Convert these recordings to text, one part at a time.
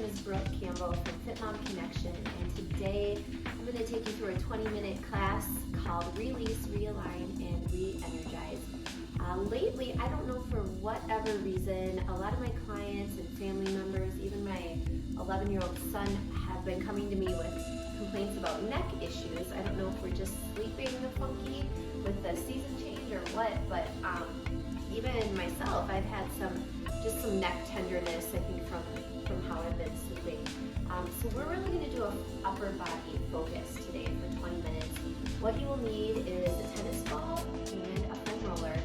is Brooke Campbell from Fit Mom Connection, and today I'm going to take you through a 20-minute class called Release, Realign, and Re-Energize. Lately, I don't know, for whatever reason, a lot of my clients and family members, even my 11-year-old son, have been coming to me with complaints about neck issues. I don't know if we're just sleeping funky with the season change or what, but even myself, I've had some neck tenderness, I think, from how I've been sleeping. So we're really going to do an upper body focus today for 20 minutes. What you will need is a tennis ball and a foam roller.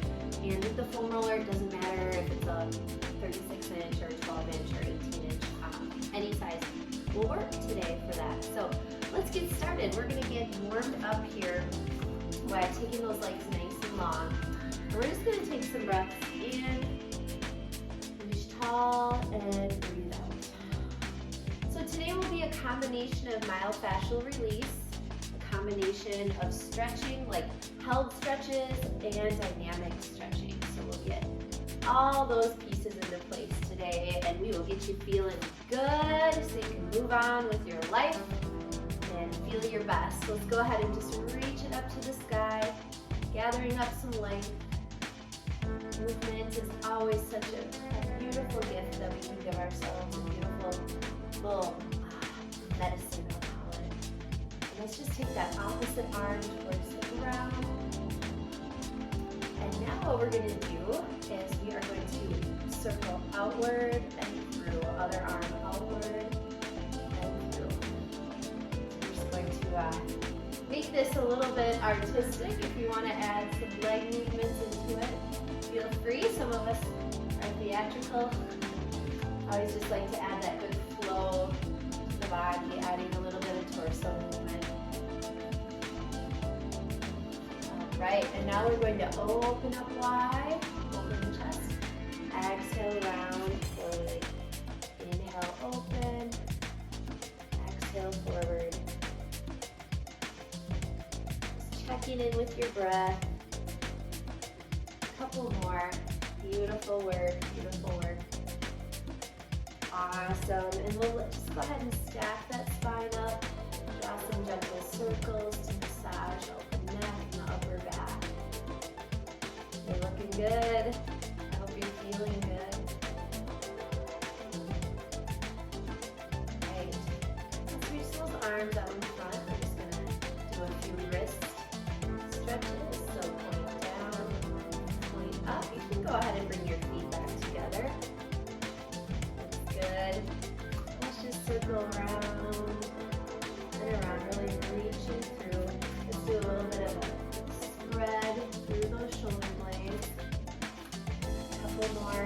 And with the foam roller, it doesn't matter if it's a 36-inch or 12-inch or 18-inch, any size will work today for that. So let's get started. We're going to get warmed up here by taking those legs nice and long. And we're just going to take some breaths in, finish tall, and breathe out. So today will be a combination of myofascial release, a combination of stretching, like held stretches, and dynamic stretching. So we'll get all those pieces into place today, and we will get you feeling good so you can move on with your life and feel your best. So let's go ahead and just reach it up to the sky, gathering up some length. Movement is always such a beautiful gift that we can give ourselves, a beautiful little medicine, I'll call it. And let's just take that opposite arm towards the ground. And now what we're going to do is we are going to circle outward and through, other arm outward and through. We're just going to make this a little bit artistic. If you want to add some leg movements into it, feel free. Some of us are theatrical. I always just like to add that good flow to the body, adding a little bit of torso movement. All right, and now we're going to open up wide, open the chest. Exhale, round forward. Inhale, open. Exhale, forward. Just checking in with your breath. Couple more. Beautiful work, beautiful work. Awesome. And we'll just go ahead and stack that spine up. Draw some gentle circles to massage out the neck and the upper back. You're looking good. I hope you're feeling good. Right. Let's reach those arms out in front. We're just going to do a few wrist stretches. So point down, point up. You can go ahead and bring your feet back together. That's good. Let's just circle around and around, really reaching through. Let's do a little bit of a spread through those shoulder blades. A couple more.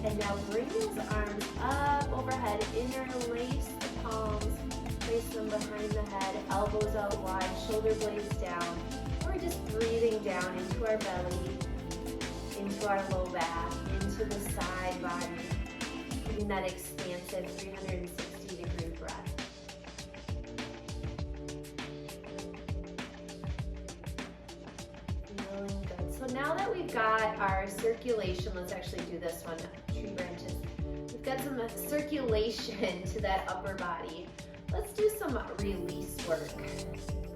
And now bring those arms up overhead, interlace the palms, place them behind the head, elbows out wide, shoulder blades down. We're just breathing down into our belly, into our low back, into the side body, giving that expansive 360-degree breath. Feeling good. So now that we've got our circulation, let's actually do this one, tree branches. We've got some circulation to that upper body. Let's do some release work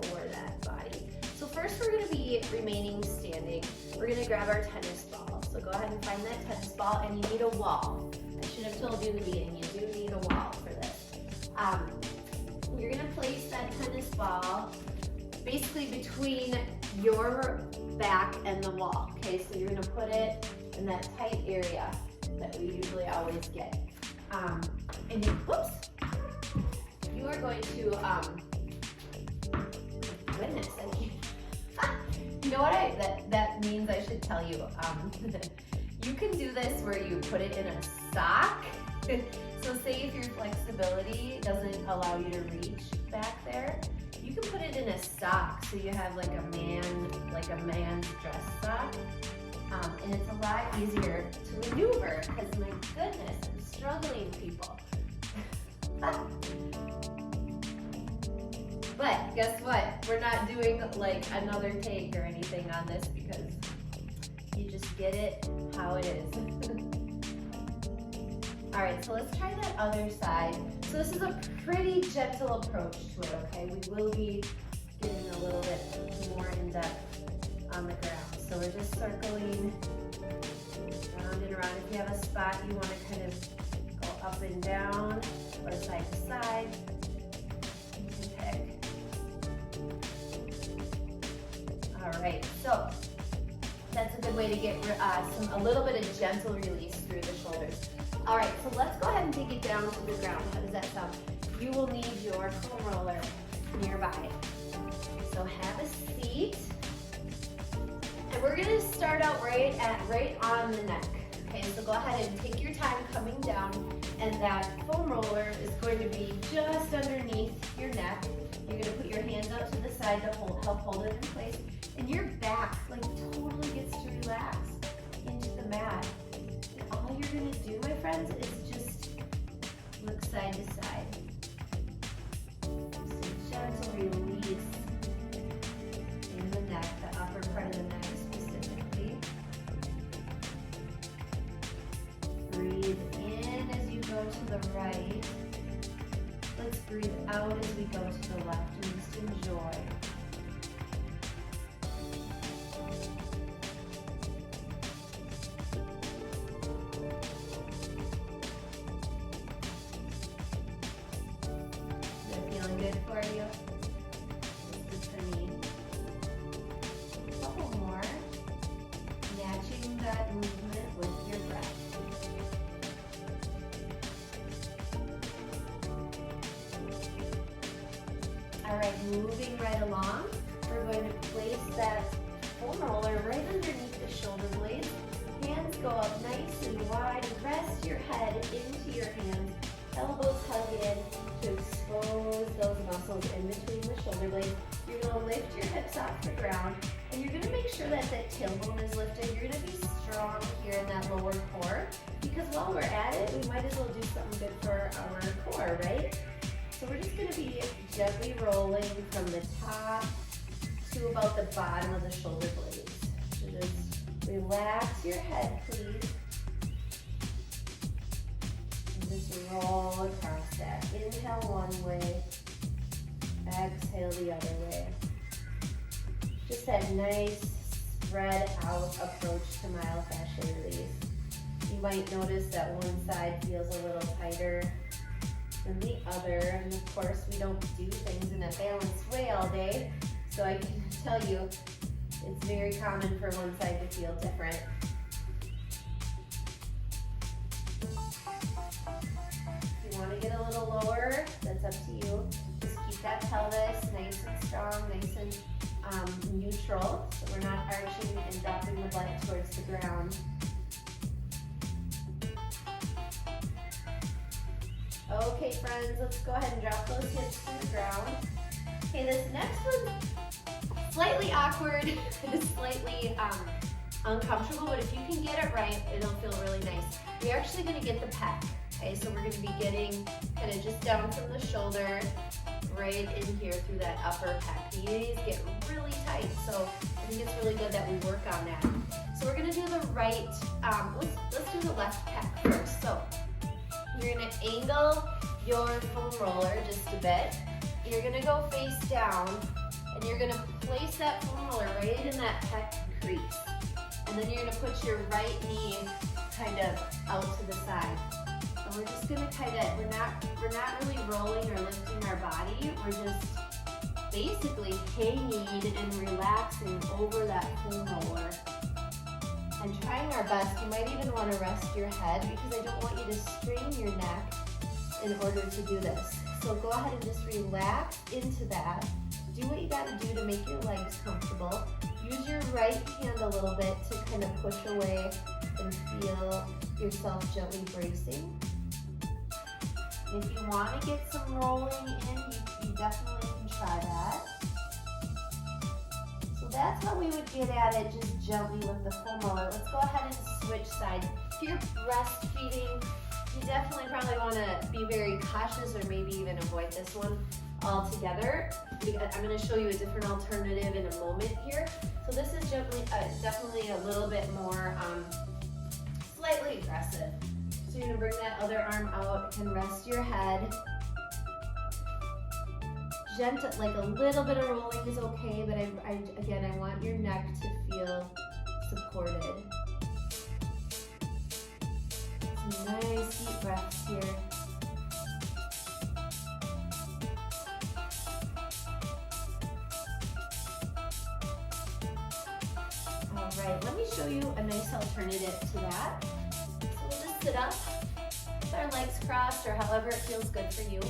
for that body. So first we're going to be remaining standing. We're going to grab our tennis ball. So go ahead and find that tennis ball, and you need a wall. I should have told you in the beginning, you do need a wall for this. You're going to place that tennis ball basically between your back and the wall. Okay, so you're going to put it in that tight area that we usually always get. And you, whoops, you are going to, goodness, I can't. You know what that means I should tell you. You can do this where you put it in a sock. So say if your flexibility doesn't allow you to reach back there, you can put it in a sock so you have like a man's dress sock. And it's a lot easier to maneuver because my goodness, I'm struggling, people. But guess what? We're not doing like another take or anything on this because you just get it how it is. All right, so let's try that other side. So this is a pretty gentle approach to it, okay? We will be getting a little bit more in depth on the ground. So we're just circling round and around. If you have a spot you want to kind of go up and down or side to side, you can pick. All right, so that's a good way to get a little bit of gentle release through the shoulders. All right, so let's go ahead and take it down to the ground. How does that sound? You will need your foam roller nearby. So have a seat. And we're gonna start out right on the neck. Okay, so go ahead and take your time coming down, and that foam roller is going to be just underneath your neck. You're gonna put your hands out to the side to help hold it in place. And your back totally gets to relax into the mat. And all you're gonna do, my friends, is just look side to side. So gentle release in the neck, the upper part of the neck specifically. Breathe in as you go to the right. Let's breathe out as we go to the left, and just enjoy. Good for you. This is for me. A couple more. Matching that movement with your breath. All right, moving right along. We're going to place that foam roller right underneath the shoulder blades. Hands go up nice and wide. Rest your head into your hands. Elbows hug in to expose those muscles in between the shoulder blades. You're going to lift your hips off the ground, and you're going to make sure that that tailbone is lifted. You're going to be strong here in that lower core, because while we're at it, we might as well do something good for our core, right? So we're just going to be gently rolling from the top to about the bottom of the shoulder blades. So just relax your head, please. Just roll across that. Inhale one way, exhale the other way. Just that nice spread out approach to myofascial release. You might notice that one side feels a little tighter than the other, and of course we don't do things in a balanced way all day, so I can tell you it's very common for one side to feel different. Want to get a little lower, that's up to you. Just keep that pelvis nice and strong, nice and neutral, so we're not arching and dropping the butt towards the ground. Okay, friends, let's go ahead and drop those hips to the ground. Okay, this next one's slightly awkward, slightly uncomfortable, but if you can get it right, it'll feel really nice. We're actually going to get the pec. Okay, so we're going to be getting kind of just down from the shoulder, right in here through that upper pec. These get really tight, so I think it's really good that we work on that. So we're going to do the right, let's do the left pec first. So you're going to angle your foam roller just a bit. You're going to go face down, and you're going to place that foam roller right in that pec crease. And then you're going to put your right knee kind of out to the side. We're just gonna we're not really rolling or lifting our body. We're just basically hanging and relaxing over that foam roller and trying our best. You might even want to rest your head, because I don't want you to strain your neck in order to do this. So go ahead and just relax into that. Do what you gotta do to make your legs comfortable. Use your right hand a little bit to kind of push away and feel yourself gently bracing. If you want to get some rolling in, you definitely can try that. So that's how we would get at it, just gently with the foam roller. Let's go ahead and switch sides. If you're breastfeeding, you definitely probably want to be very cautious, or maybe even avoid this one altogether. I'm going to show you a different alternative in a moment here. So this is definitely a little bit more slightly aggressive. So So you're gonna bring that other arm out and rest your head. Gentle, like a little bit of rolling is okay, but I want your neck to feel supported. Some nice deep breaths here. All right, let me show you a nice alternative to that. So we'll just sit up with our legs crossed or however it feels good for you.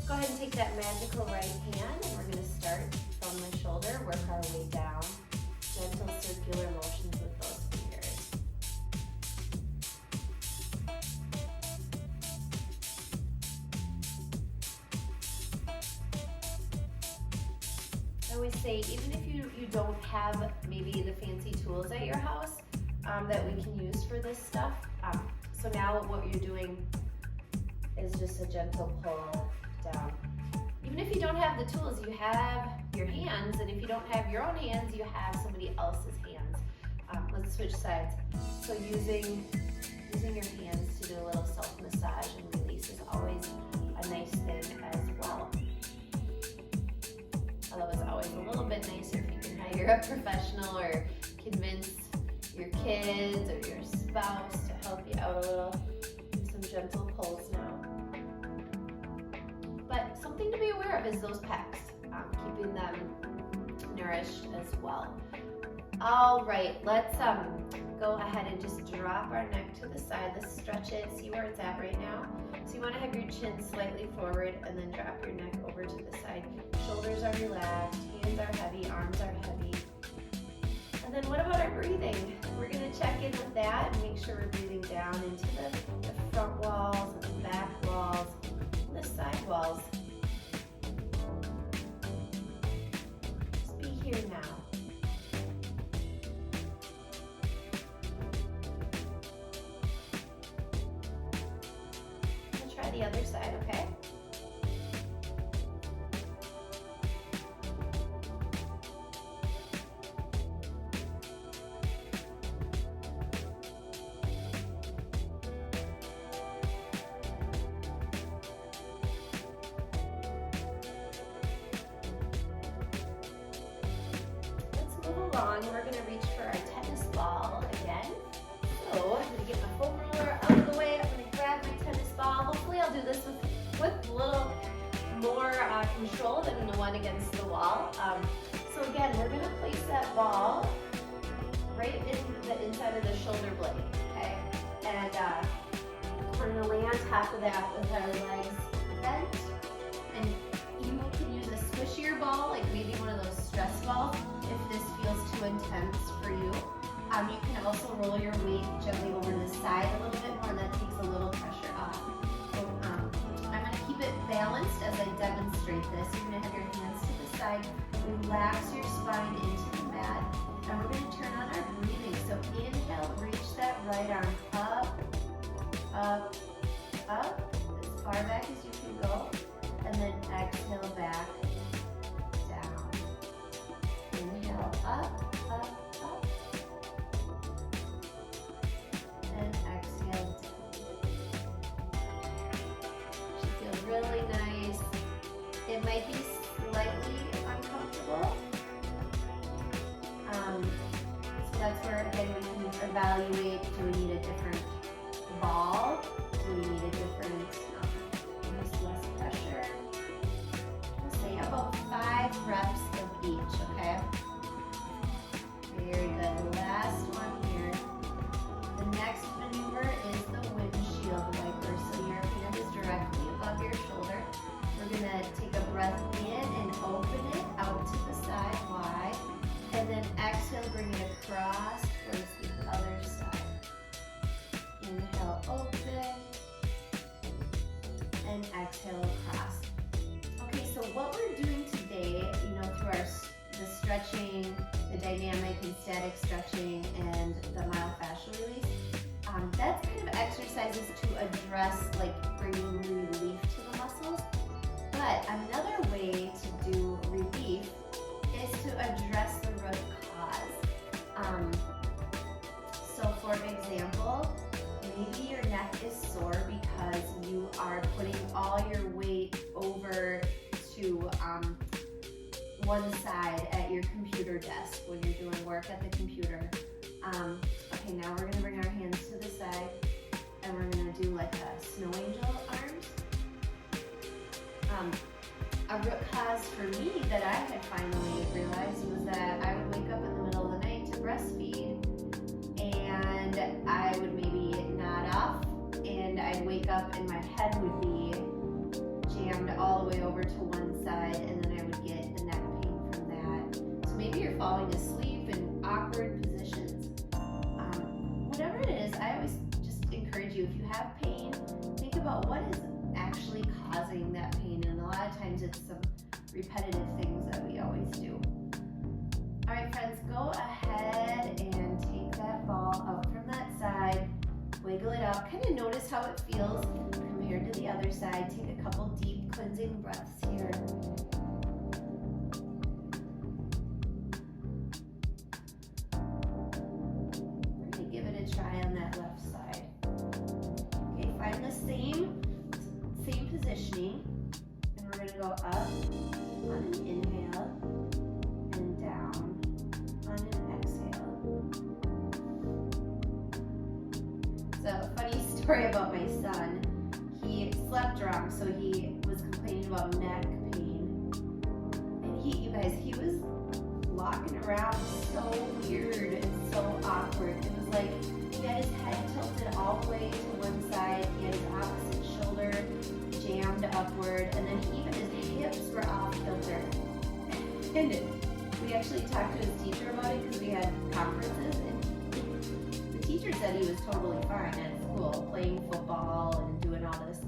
Go ahead and take that magical right hand and we're going to start from the shoulder, work our way down. Gentle circular motions with those fingers. I always say, even if you don't have maybe the fancy tools at your house that we can use for this stuff, so now what you're doing is just a gentle pull down. Even if you don't have the tools, you have your hands, and if you don't have your own hands, you have somebody else's hands. Let's switch sides. So using your hands to do a little self-massage and release is always a nice thing as well. Although it's always a little bit nicer if you can hire a professional or convince your kids or your spouse to help you out a little. Do some gentle pulls now. But something to be aware of is those pecs, keeping them nourished as well. All right, let's go ahead and just drop our neck to the side. Let's stretch it, see where it's at right now. So you want to have your chin slightly forward and then drop your neck over to the side. Shoulders are relaxed, hands are heavy, arms are heavy. And then what about our breathing? We're going to check in with that and make sure we're breathing down into the front walls and the back walls and the side walls. Just be here now. We'll try the other side, okay? We're going to reach for our tennis ball again. So I'm going to get my foam roller out of the way. I'm going to grab my tennis ball. Hopefully I'll do this with a little more control than the one against the wall. So again, we're going to place that ball right in the inside of the shoulder blade, okay? And we're going to lay on top of that with our legs bent. And you can use a squishier ball, like maybe one of those stress balls, if this feels too intense for you. You can also roll your weight gently over to the side a little bit more, and that takes a little pressure off. So I'm going to keep it balanced as I demonstrate this. You're going to have your hands to the side, relax your spine into the mat, and we're going to turn on our breathing. So inhale, reach that right arm up, up, up, as far back as you can go, and then exhale back, down. Inhale, up, up, up, and exhale down. Should feel really nice. It might be slightly uncomfortable. So that's where, again, we can evaluate, do we need a different ball? Do we need a different, less pressure? We'll say about 5 reps of each, okay? Very good. Last one here. The next maneuver is the windshield wiper. So your hand is directly above your shoulder. We're going to take a breath in and open it out to the side wide. And then exhale, bring it across towards the other side. Inhale, open. And exhale across. Okay, so what we're doing today, through the stretching, the dynamic and static stretching, and the myofascial release, that's kind of exercises to address, like bringing relief to the muscles. But another way to do relief is to address the root cause. So for example, maybe your neck neck is sore because you are putting all your weight over to one side at your computer desk when you're doing work at the computer. Okay, now we're gonna bring our hands to the side and we're gonna do like a snow angel arms. A root cause for me that I had finally realized was that I would wake up in the middle of the night to breastfeed, and I would maybe nod off, and I'd wake up and my head would be jammed all the way over to one side, and then I would get the neck pain from that. So maybe you're falling asleep in awkward positions. Whatever it is, I always just encourage you, if you have pain, think about what is actually causing that pain, and a lot of times it's some repetitive things that we always do. All right, friends, go ahead and take that ball out from that side, wiggle it out, kind of notice how it feels compared to the other side. Take a couple deep cleansing breaths here. We're gonna give it a try on that left side. Okay, find the same positioning, and we're going to go up on an inhale and down on an exhale. So, a funny story about my son. He slept wrong, so he was complaining about neck pain, and you guys, he was walking around so weird and so awkward. It was like he had his head tilted all the way to one side, he had his opposite shoulder jammed upward, and then even his hips were off kilter. And we actually talked to his teacher about it because we had conferences, and the teacher said he was totally fine at school, playing football and doing all this.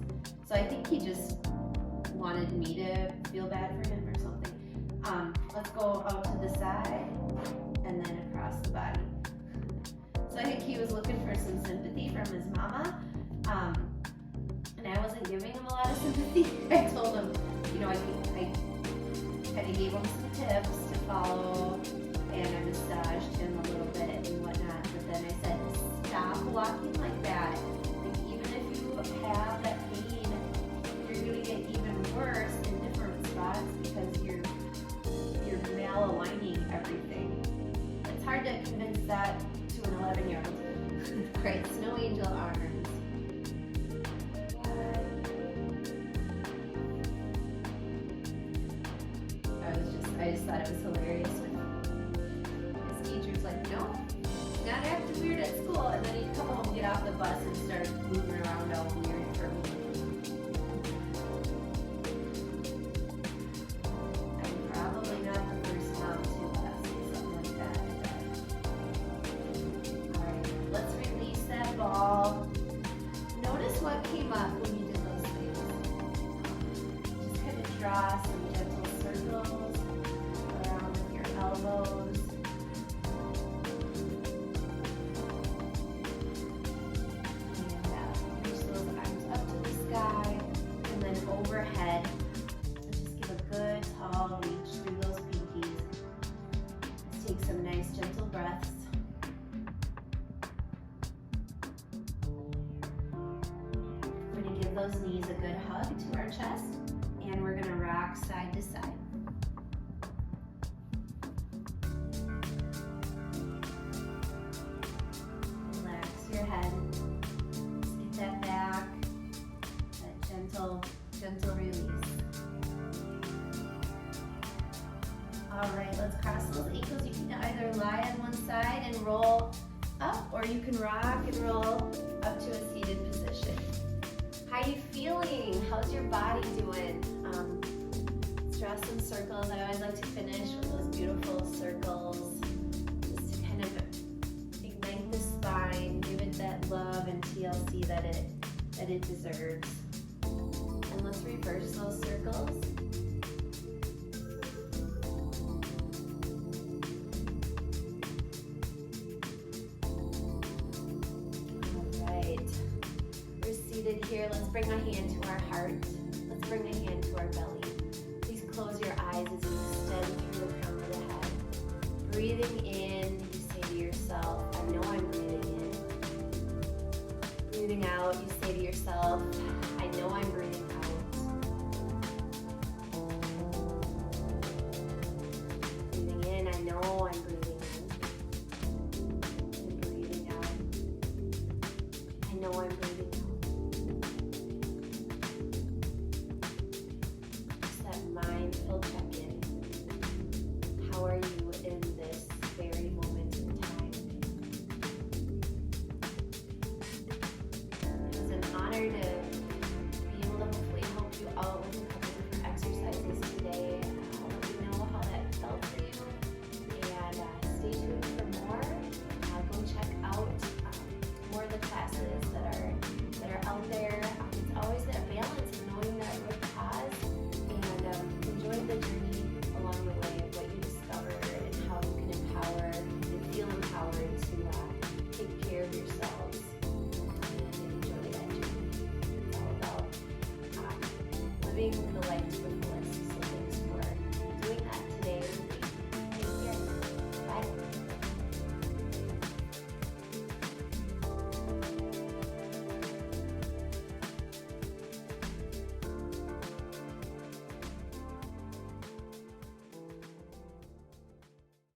So I think he just wanted me to feel bad for him or something. Let's go out to the side and then across the body. So I think he was looking for some sympathy from his mama. And I wasn't giving him a lot of sympathy. I told him, you know, I kind of gave him some tips to follow, and I massaged him a little bit and whatnot. But then I said, stop walking like that. Like, even if you have that pain, you're going to get even worse in different spots because you're malaligning everything. It's hard to convince that to an 11-year-old. Great, snow angel arms. I just thought it was hilarious when his teacher's like, no, not acting weird at school, and then he'd come home, get off the bus, and start moving around all weird for me. I'm probably not the first mom to say something like that. Alright, let's release that ball. Notice what came up when you did those things. Just kind of draw some gentle circles around with your elbows. And reach those arms up to the sky, and then overhead. So just give a good tall reach through those pinkies. Let's take some nice gentle breaths. We're going to give those knees a good hug to our chest, and we're going to rock side to side. Relax your head. Just get that back, that gentle release. All right, let's cross those ankles. You can either lie on one side and roll up, or you can rock and roll up to a seated position. How are you feeling? How's your body doing? Let's draw some circles. I always like to finish with those beautiful circles, just to kind of ignite the spine, give it that love and TLC that it deserves. And let's reverse those circles. Here, let's bring a hand to our heart. Let's bring a hand to our belly. Please close your eyes as you extend through the crown of the head. Breathing in, you say to yourself, I know I'm breathing in. breathing out, you say to yourself, I know I'm breathing out. Breathing in, I know I'm breathing in. And breathing out, I know I'm breathing out. Just that mindful check-in. How are you in this very moment in time? It was an honor to be able to hopefully help you out with a couple different exercises today. Let me know how that felt for you, and stay tuned for more. Go check out more of the classes that are out there. It's always that balance of knowing that root cause and enjoy the journey along the way of what you discover and how you can empower and feel empowered to take care of yourselves and enjoy that journey. It's all about living the life to